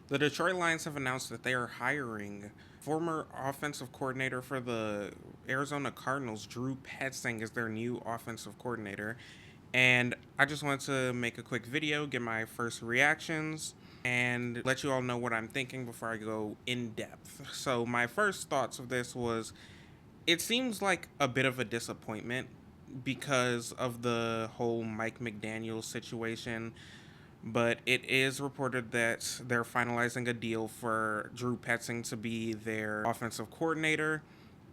The Detroit Lions have announced that they are hiring former offensive coordinator for the Arizona Cardinals, Drew Petzing, is their new offensive coordinator. And I just wanted to make a quick video, get my first reactions, and let you all know what I'm thinking before I go in depth. So, my first thoughts of this was it seems like a bit of a disappointment because of the whole Mike McDaniel situation, but it is reported that they're finalizing a deal for Drew Petzing to be their offensive coordinator.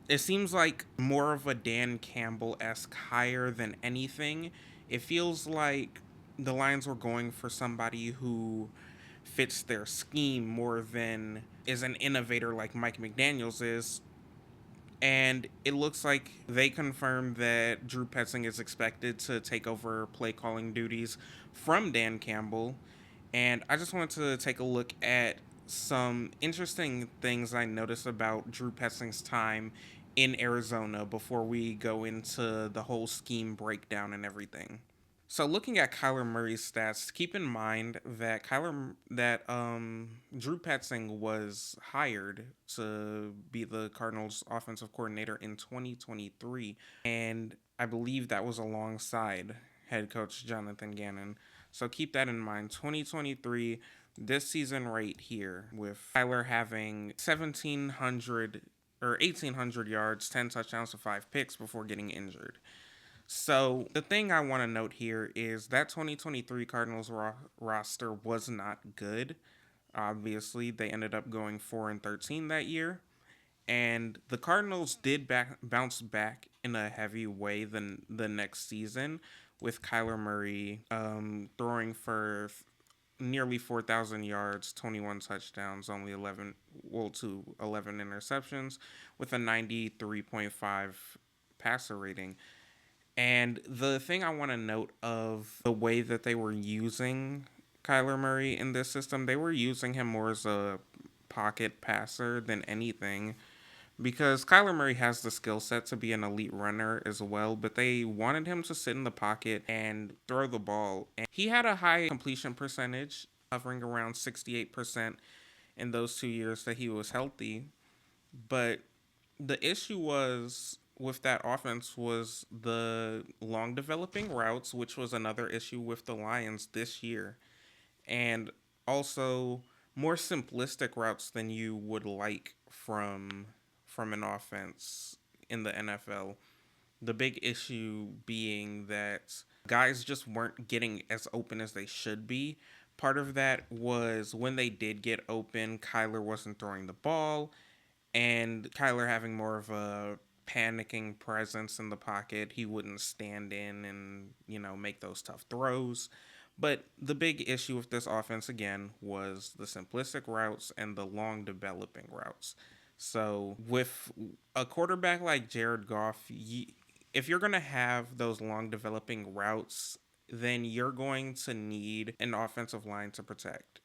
It seems like more of a Dan Campbell esque hire than anything. It feels like the Lions were going for somebody who fits their scheme more than is an innovator like Mike McDaniels is. And it looks like they confirmed that Drew Petzing is expected to take over play calling duties from Dan Campbell. And I just wanted to take a look at some interesting things I noticed about Drew Petzing's time in Arizona before we go into the whole scheme breakdown and everything. So looking at Kyler Murray's stats, keep in mind that Drew Petzing was hired to be the Cardinals offensive coordinator in 2023, and I believe that was alongside head coach Jonathan Gannon. So keep that in mind. 2023, this season right here, with Kyler having 1,700 or 1,800 yards, 10 touchdowns to 5 picks before getting injured. So the thing I want to note here is that 2023 Cardinals roster was not good. Obviously, they ended up going 4-13 that year, and the Cardinals did bounce back in a heavy way the next season, with Kyler Murray throwing for nearly 4,000 yards, 21 touchdowns, only 11 interceptions, with a 93.5 passer rating. And the thing I want to note of the way that they were using Kyler Murray in this system, they were using him more as a pocket passer than anything, because Kyler Murray has the skill set to be an elite runner as well, but they wanted him to sit in the pocket and throw the ball. And he had a high completion percentage, hovering around 68% in those 2 years that he was healthy. But the issue was with that offense was the long developing routes, which was another issue with the Lions this year, and also more simplistic routes than you would like from an offense in the NFL. The big issue being that guys just weren't getting as open as they should be. Part of that was when they did get open, Kyler wasn't throwing the ball, and Kyler having more of a panicking presence in the pocket. He wouldn't stand in and, make those tough throws. But the big issue with this offense, again, was the simplistic routes and the long developing routes. So, with a quarterback like Jared Goff, if you're going to have those long developing routes, then you're going to need an offensive line to protect.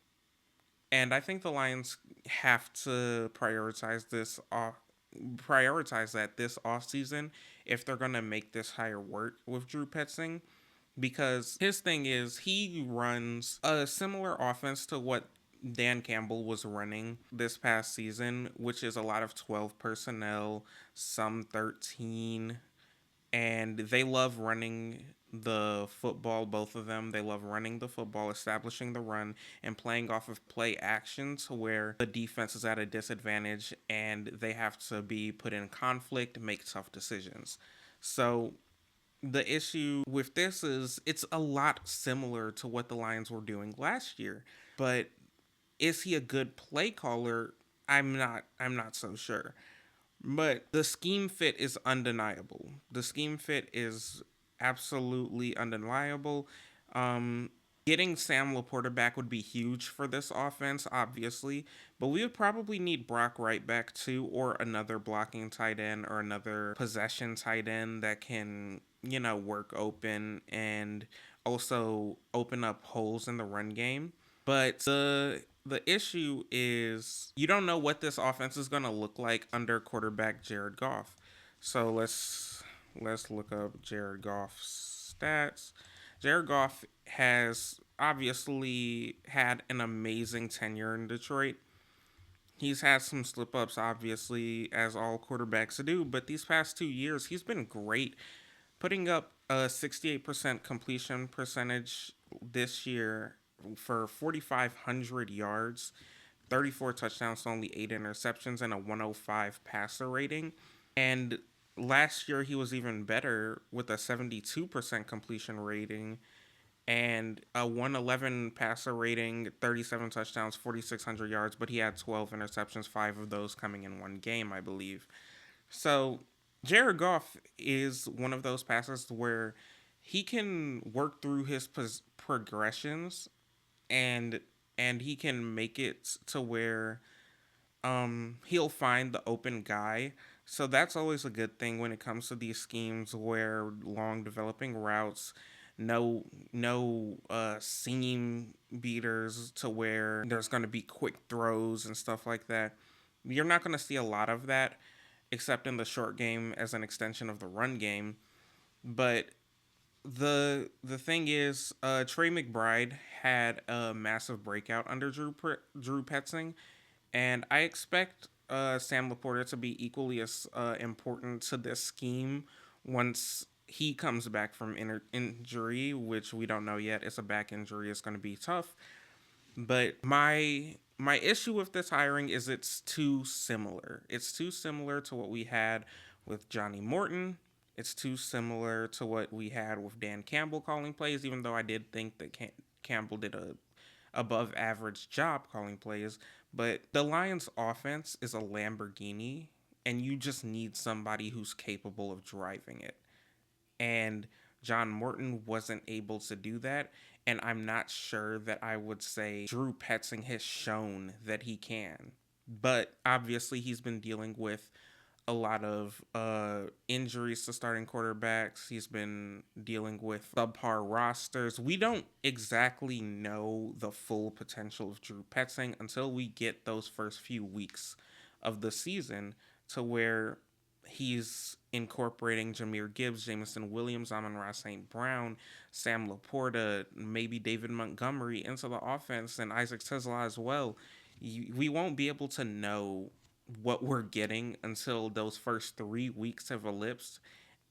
And I think the Lions have to prioritize that this offseason if they're going to make this hire work with Drew Petzing, because his thing is he runs a similar offense to what Dan Campbell was running this past season, which is a lot of 12 personnel, some 13, and they love running the football, both of them. They love running the football, establishing the run, and playing off of play action to where the defense is at a disadvantage and they have to be put in conflict, make tough decisions. So the issue with this is it's a lot similar to what the Lions were doing last year. But is he a good play caller? I'm not so sure. But the scheme fit is undeniable. The scheme fit is absolutely undeniable. Um, Getting Sam Laporta back would be huge for this offense, obviously, but we would probably need Brock Wright back too, or another blocking tight end or another possession tight end that can, work open and also open up holes in the run game. But the issue is you don't know what this offense is going to look like under quarterback Jared Goff. So let's look up Jared Goff's stats. Jared Goff has obviously had an amazing tenure in Detroit. He's had some slip ups, obviously, as all quarterbacks do, but these past 2 years, he's been great, putting up a 68% completion percentage this year for 4,500 yards, 34 touchdowns to only 8 interceptions, and a 105 passer rating. And last year, he was even better with a 72% completion rating and a 111 passer rating, 37 touchdowns, 4,600 yards, but he had 12 interceptions, five of those coming in one game, I believe. So Jared Goff is one of those passers where he can work through his progressions and he can make it to where he'll find the open guy. So that's always a good thing when it comes to these schemes where long developing routes, no seam beaters to where there's going to be quick throws and stuff like that. You're not going to see a lot of that except in the short game as an extension of the run game. But the thing is, Trey McBride had a massive breakout under Drew Petzing, and I expect Sam Laporta to be equally as important to this scheme once he comes back from injury, which we don't know yet. It's a back injury. It's going to be tough. But my issue with this hiring is it's too similar. It's too similar to what we had with Johnny Morton. It's too similar to what we had with Dan Campbell calling plays, even though I did think that Campbell did a above average job calling plays. But the Lions offense is a Lamborghini, and you just need somebody who's capable of driving it. And John Morton wasn't able to do that. And I'm not sure that I would say Drew Petzing has shown that he can. But obviously, he's been dealing with a lot of injuries to starting quarterbacks. He's been dealing with subpar rosters. We don't exactly know the full potential of Drew Petzing until we get those first few weeks of the season to where he's incorporating Jahmyr Gibbs, Jameson Williams, Amon-Ra St. Brown, Sam Laporta, maybe David Montgomery into the offense, and Isaac Tesla as well. We won't be able to know what we're getting until those first 3 weeks have elapsed,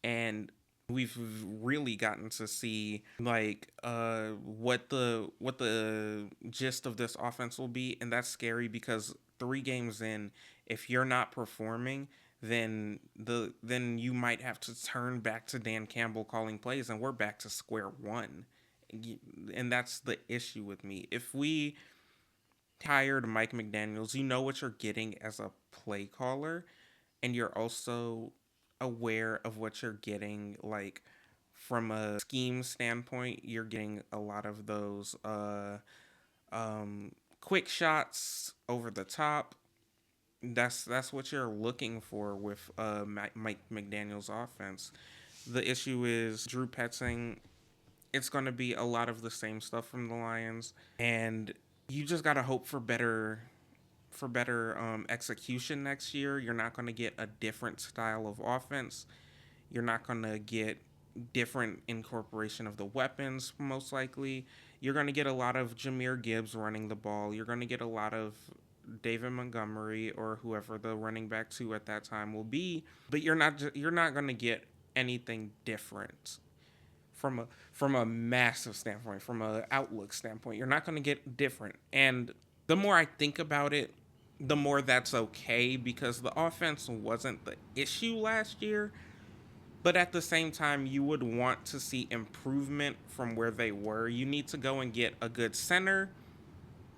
and we've really gotten to see like what the gist of this offense will be. And that's scary because 3 games in, if you're not performing, then you might have to turn back to Dan Campbell calling plays, and we're back to square one. And that's the issue with me. If we hired Mike McDaniels, you know what you're getting as a play caller, and you're also aware of what you're getting, like from a scheme standpoint. You're getting a lot of those quick shots over the top. That's what you're looking for with Mike McDaniel's offense. The issue is Drew Petzing. It's going to be a lot of the same stuff from the Lions, and you just got to hope for better execution next year. You're not going to get a different style of offense. You're not going to get different incorporation of the weapons, most likely. You're going to get a lot of Jahmyr Gibbs running the ball. You're going to get a lot of David Montgomery or whoever the running back two at that time will be, but you're not going to get anything different from a massive standpoint, from a outlook standpoint. You're not going to get different. And the more I think about it, the more that's okay, because the offense wasn't the issue last year. But at the same time, you would want to see improvement from where they were. You need to go and get a good center.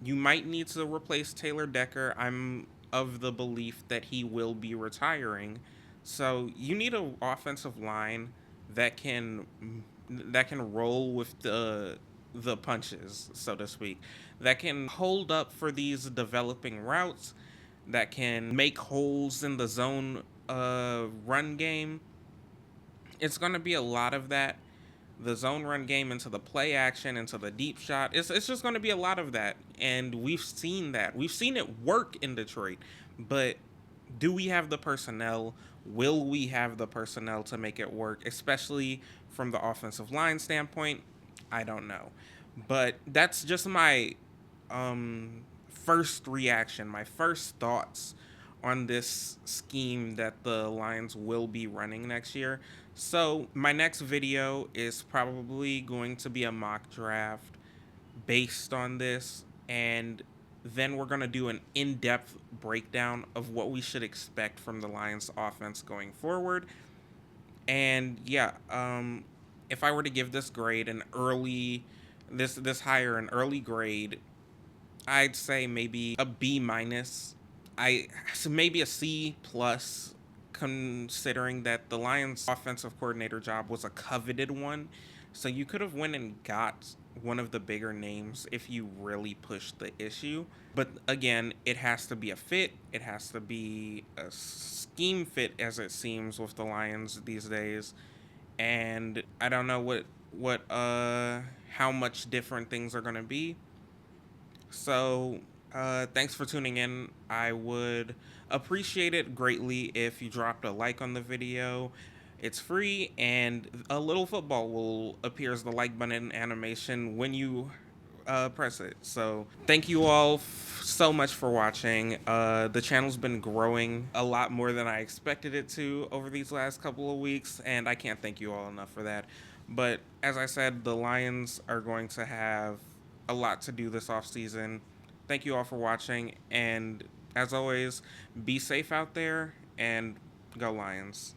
You might need to replace Taylor Decker. I'm of the belief that he will be retiring. So you need an offensive line that can roll with the punches, so to speak, that can hold up for these developing routes, that can make holes in the zone run game. It's going to be a lot of that. The zone run game into the play action, into the deep shot. It's just going to be a lot of that. And we've seen that. We've seen it work in Detroit. But do we have the personnel? Will we have the personnel to make it work, especially from the offensive line standpoint? I don't know. But that's just my first reaction, my first thoughts on this scheme that the Lions will be running next year. So, my next video is probably going to be a mock draft based on this, and then we're going to do an in-depth breakdown of what we should expect from the Lions offense going forward. And yeah, if I were to give this grade an early this hire an early grade, I'd say maybe a B minus. So maybe a C plus, considering that the Lions offensive coordinator job was a coveted one. So you could have went and got one of the bigger names if you really pushed the issue. But again, it has to be a fit. It has to be a scheme fit, as it seems with the Lions these days. And I don't know what how much different things are going to be. So, thanks for tuning in. I would appreciate it greatly if you dropped a like on the video. It's free, and a little football will appear as the like button animation when you press it. So, thank you all so much for watching. The channel's been growing a lot more than I expected it to over these last couple of weeks, and I can't thank you all enough for that. But as I said, the Lions are going to have a lot to do this offseason. Thank you all for watching, and as always, be safe out there and go Lions.